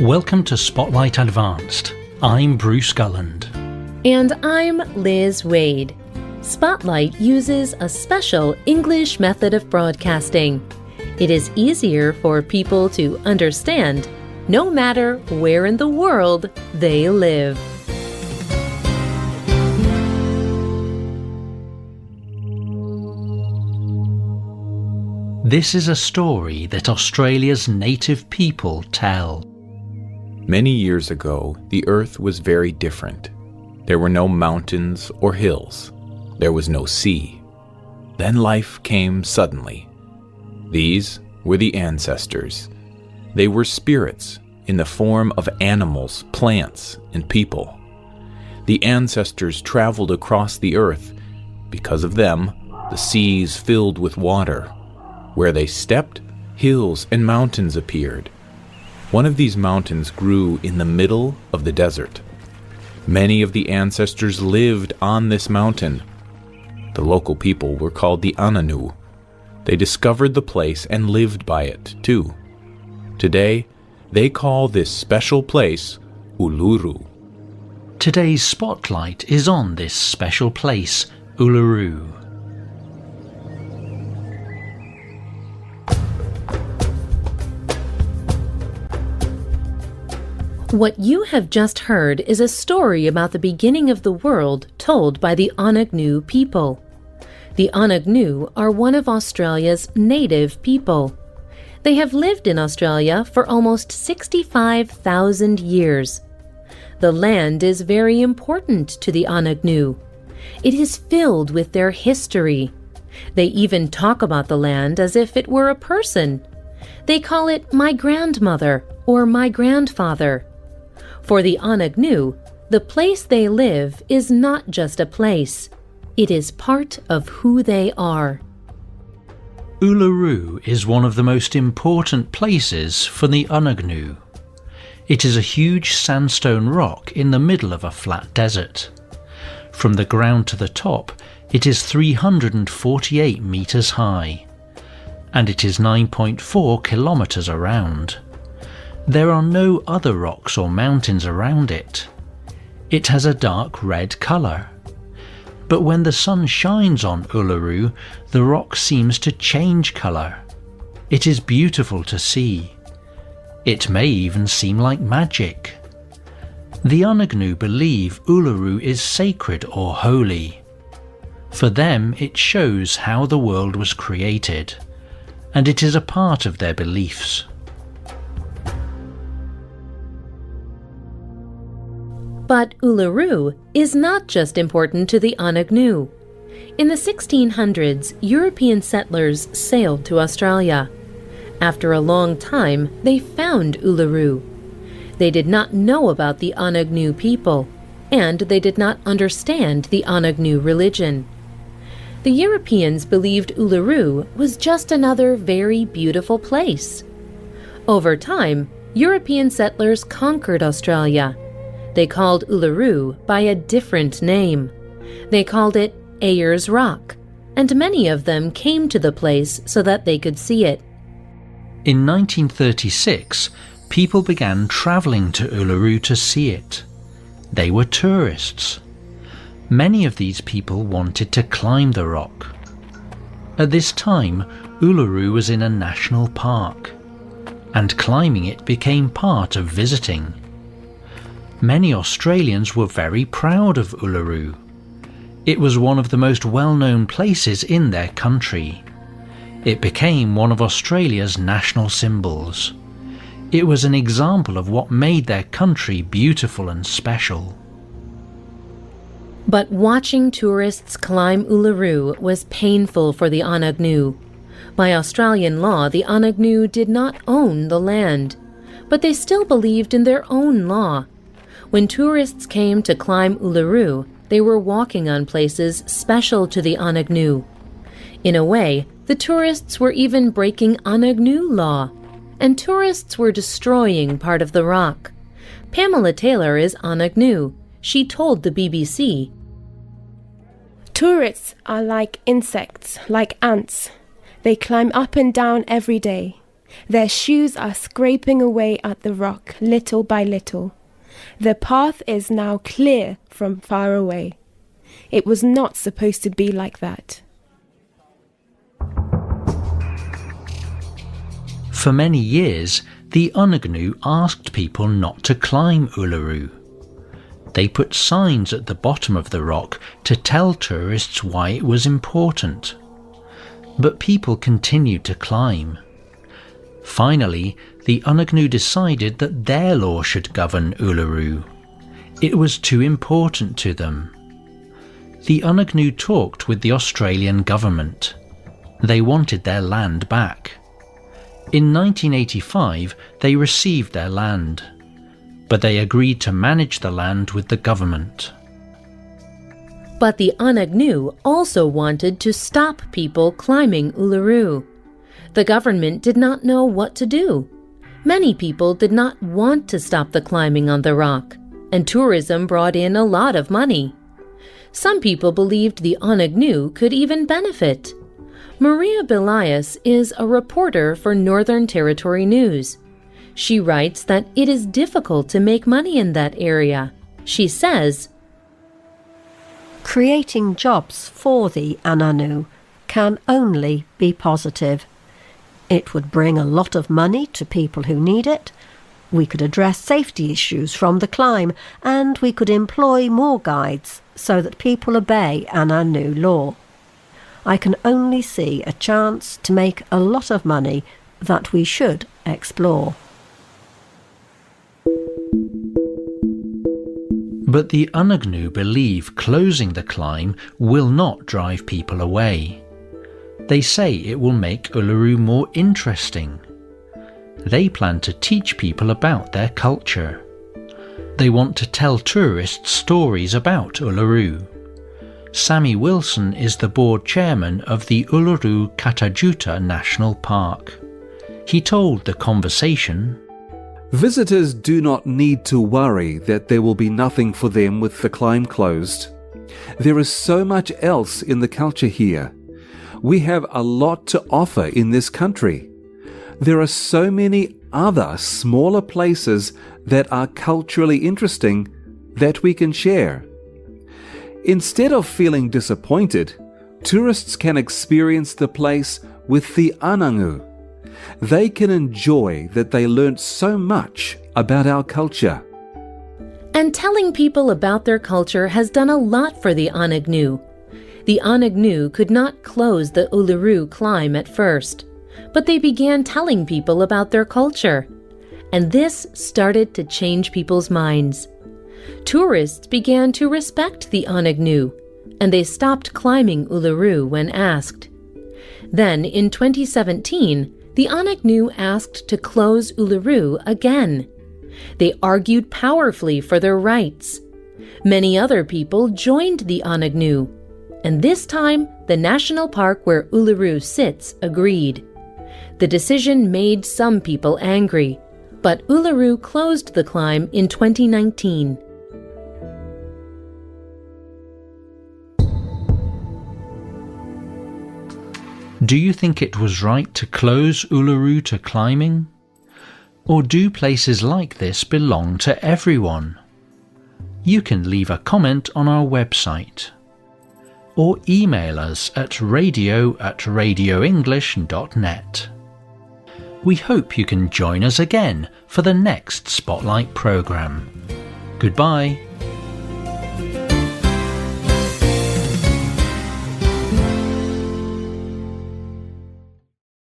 Welcome to Spotlight Advanced. I'm Bruce Gulland. And I'm Liz Waid. Spotlight uses a special English method of broadcasting. It is easier for people to understand, no matter where in the world they live. This is a story that Australia's native people tell. Many years ago, the earth was very different. There were no mountains or hills. There was no sea. Then life came suddenly. These were the ancestors. They were spirits in the form of animals, plants, and people. The ancestors traveled across the earth. Because of them, the seas filled with water. Where they stepped, hills and mountains appeared. One of these mountains grew in the middle of the desert. Many of the ancestors lived on this mountain. The local people were called the Anangu. They discovered the place and lived by it, too. Today, they call this special place Uluru. Today's spotlight is on this special place, Uluru. What you have just heard is a story about the beginning of the world told by the Anangu people. The Anangu are one of Australia's native people. They have lived in Australia for almost 65,000 years. The land is very important to the Anangu. It is filled with their history. They even talk about the land as if it were a person. They call it my grandmother or my grandfather. For the Anangu, the place they live is not just a place. It is part of who they are. Uluru is one of the most important places for the Anangu. It is a huge sandstone rock in the middle of a flat desert. From the ground to the top, it is 348 meters high, and it is 9.4 kilometers around. There are no other rocks or mountains around it. It has a dark red colour. But when the sun shines on Uluru, the rock seems to change colour. It is beautiful to see. It may even seem like magic. The Anangu believe Uluru is sacred or holy. For them, it shows how the world was created, and it is a part of their beliefs. But Uluru is not just important to the Anangu. In the 1600s, European settlers sailed to Australia. After a long time, they found Uluru. They did not know about the Anangu people, and they did not understand the Anangu religion. The Europeans believed Uluru was just another very beautiful place. Over time, European settlers conquered Australia. They called Uluru by a different name. They called it Ayers Rock, and many of them came to the place so that they could see it. In 1936, people began travelling to Uluru to see it. They were tourists. Many of these people wanted to climb the rock. At this time, Uluru was in a national park, and climbing it became part of visiting. Many Australians were very proud of Uluru. It was one of the most well-known places in their country. It became one of Australia's national symbols. It was an example of what made their country beautiful and special. But watching tourists climb Uluru was painful for the Anangu. By Australian law, the Anangu did not own the land, but they still believed in their own law. When tourists came to climb Uluru, they were walking on places special to the Anangu. In a way, the tourists were even breaking Anangu law, and tourists were destroying part of the rock. Pamela Taylor is Anangu. She told the BBC, "Tourists are like insects, like ants. They climb up and down every day. Their shoes are scraping away at the rock, little by little. The path is now clear from far away. It was not supposed to be like that. For many years, the Anangu asked people not to climb Uluru. They put signs at the bottom of the rock to tell tourists why it was important. But people continued to climb. Finally, the Anangu decided that their law should govern Uluru. It was too important to them. The Anangu talked with the Australian government. They wanted their land back. In 1985, they received their land, but they agreed to manage the land with the government. But the Anangu also wanted to stop people climbing Uluru. The government did not know what to do. Many people did not want to stop the climbing on the rock, and tourism brought in a lot of money. Some people believed the Anangu could even benefit. Maria Belias is a reporter for Northern Territory News. She writes that it is difficult to make money in that area. She says, "Creating jobs for the Anangu can only be positive. It would bring a lot of money to people who need it. We could address safety issues from the climb, and we could employ more guides so that people obey Anangu law. I can only see a chance to make a lot of money that we should explore." But the Anangu believe closing the climb will not drive people away. They say it will make Uluru more interesting. They plan to teach people about their culture. They want to tell tourists stories about Uluru. Sammy Wilson is the board chairman of the Uluru Katajuta National Park. He told The Conversation, "Visitors do not need to worry that there will be nothing for them with the climb closed. There is so much else in the culture here. We have a lot to offer in this country. There are so many other smaller places that are culturally interesting that we can share. Instead of feeling disappointed, tourists can experience the place with the Anangu. They can enjoy that they learnt so much about our culture." And telling people about their culture has done a lot for the Anangu. The Anangu could not close the Uluru climb at first, but they began telling people about their culture. And this started to change people's minds. Tourists began to respect the Anangu, and they stopped climbing Uluru when asked. Then, in 2017, the Anangu asked to close Uluru again. They argued powerfully for their rights. Many other people joined the Anangu, and this time the national park where Uluru sits agreed. The decision made some people angry, but Uluru closed the climb in 2019. Do you think it was right to close Uluru to climbing? Or do places like this belong to everyone? You can leave a comment on our website. Or email us at radio@radioenglish.net. We hope you can join us again for the next Spotlight programme. Goodbye.